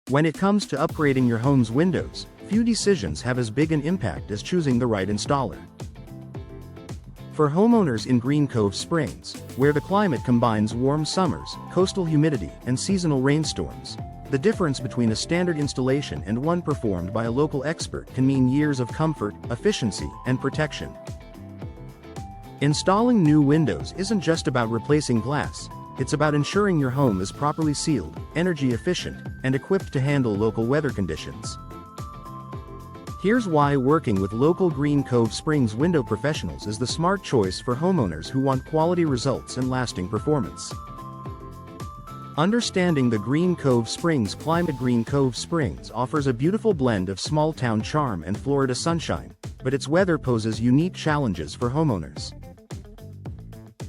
When it comes to upgrading your home's windows, few decisions have as big an impact as choosing the right installer. For homeowners in Green Cove Springs, where the climate combines warm summers, coastal humidity, and seasonal rainstorms, the difference between a standard installation and one performed by a local expert can mean years of comfort, efficiency, and protection. Installing new windows isn't just about replacing glass, it's about ensuring your home is properly sealed, energy efficient, and equipped to handle local weather conditions. Here's why working with local Green Cove Springs window professionals is the smart choice for homeowners who want quality results and lasting performance. Understanding the Green Cove Springs climate. Green Cove Springs offers a beautiful blend of small-town charm and Florida sunshine, but its weather poses unique challenges for homeowners.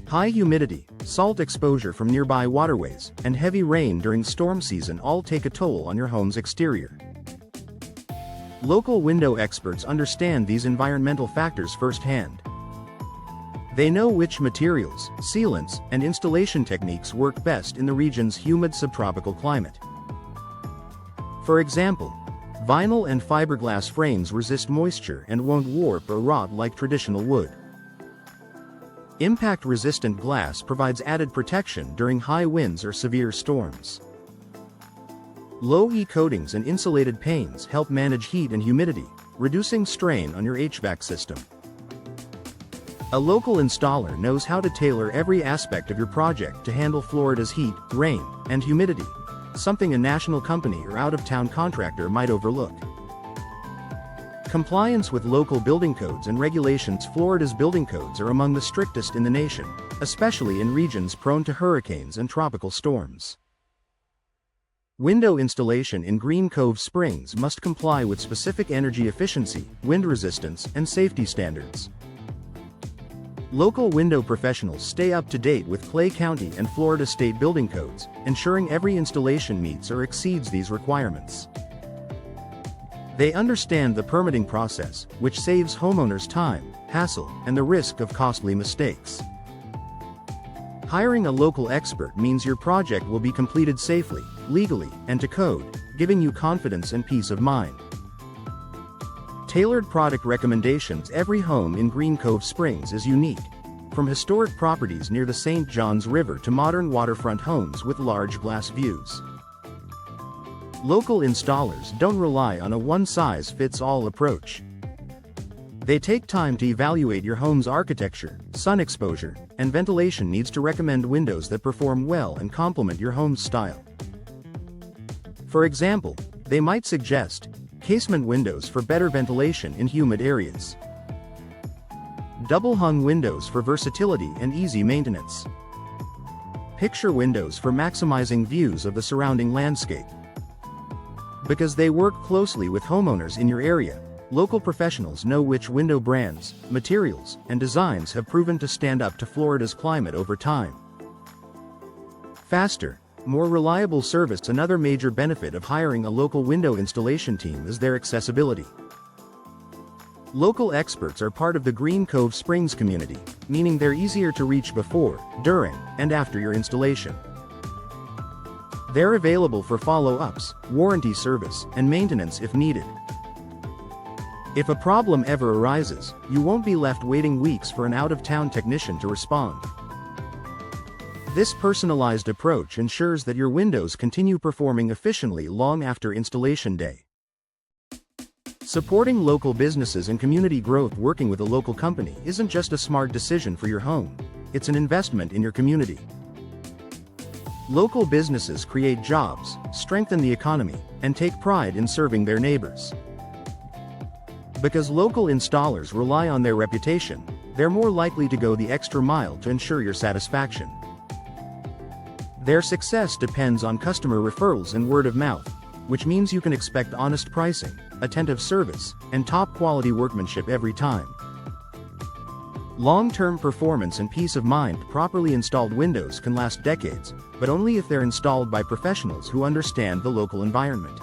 High humidity, salt exposure from nearby waterways, and heavy rain during storm season all take a toll on your home's exterior. Local window experts understand these environmental factors firsthand. They know which materials, sealants, and installation techniques work best in the region's humid subtropical climate. For example, vinyl and fiberglass frames resist moisture and won't warp or rot like traditional wood. Impact-resistant glass provides added protection during high winds or severe storms. Low-E coatings and insulated panes help manage heat and humidity, reducing strain on your HVAC system. A local installer knows how to tailor every aspect of your project to handle Florida's heat, rain, and humidity, something a national company or out-of-town contractor might overlook. Compliance with local building codes and regulations. Florida's building codes are among the strictest in the nation, especially in regions prone to hurricanes and tropical storms. Window installation in Green Cove Springs must comply with specific energy efficiency, wind resistance, and safety standards. Local window professionals stay up to date with Clay County and Florida state building codes, ensuring every installation meets or exceeds these requirements. They understand the permitting process, which saves homeowners time, hassle, and the risk of costly mistakes. Hiring a local expert means your project will be completed safely, legally, and to code, giving you confidence and peace of mind. Tailored product recommendations. Every home in Green Cove Springs is unique, from historic properties near the St. Johns River to modern waterfront homes with large glass views. Local installers don't rely on a one-size-fits-all approach. They take time to evaluate your home's architecture, sun exposure, and ventilation needs to recommend windows that perform well and complement your home's style. For example, they might suggest casement windows for better ventilation in humid areas, double-hung windows for versatility and easy maintenance, picture windows for maximizing views of the surrounding landscape. Because they work closely with homeowners in your area, local professionals know which window brands, materials, and designs have proven to stand up to Florida's climate over time. Faster, more reliable service. Another major benefit of hiring a local window installation team is their accessibility. Local experts are part of the Green Cove Springs community, meaning they're easier to reach before, during, and after your installation. They're available for follow-ups, warranty service, and maintenance if needed. If a problem ever arises, you won't be left waiting weeks for an out-of-town technician to respond. This personalized approach ensures that your windows continue performing efficiently long after installation day. Supporting local businesses and community growth. Working with a local company isn't just a smart decision for your home, it's an investment in your community. Local businesses create jobs, strengthen the economy, and take pride in serving their neighbors. Because local installers rely on their reputation, they're more likely to go the extra mile to ensure your satisfaction. Their success depends on customer referrals and word of mouth, which means you can expect honest pricing, attentive service, and top-quality workmanship every time. Long-term performance and peace of mind. Properly installed windows can last decades, but only if they're installed by professionals who understand the local environment.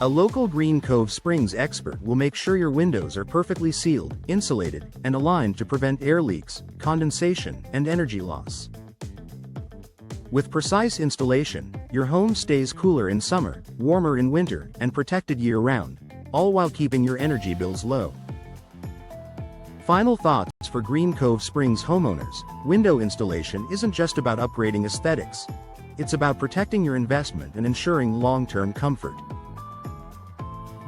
A local Green Cove Springs expert will make sure your windows are perfectly sealed, insulated, and aligned to prevent air leaks, condensation, and energy loss. With precise installation, your home stays cooler in summer, warmer in winter, and protected year-round, all while keeping your energy bills low. Final thoughts for Green Cove Springs homeowners: window installation isn't just about upgrading aesthetics. It's about protecting your investment and ensuring long-term comfort.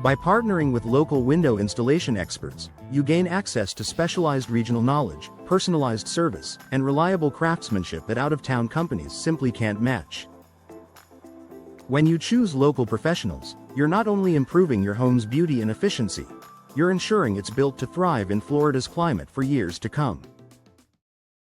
By partnering with local window installation experts, you gain access to specialized regional knowledge, personalized service, and reliable craftsmanship that out-of-town companies simply can't match. When you choose local professionals, you're not only improving your home's beauty and efficiency, you're ensuring it's built to thrive in Florida's climate for years to come.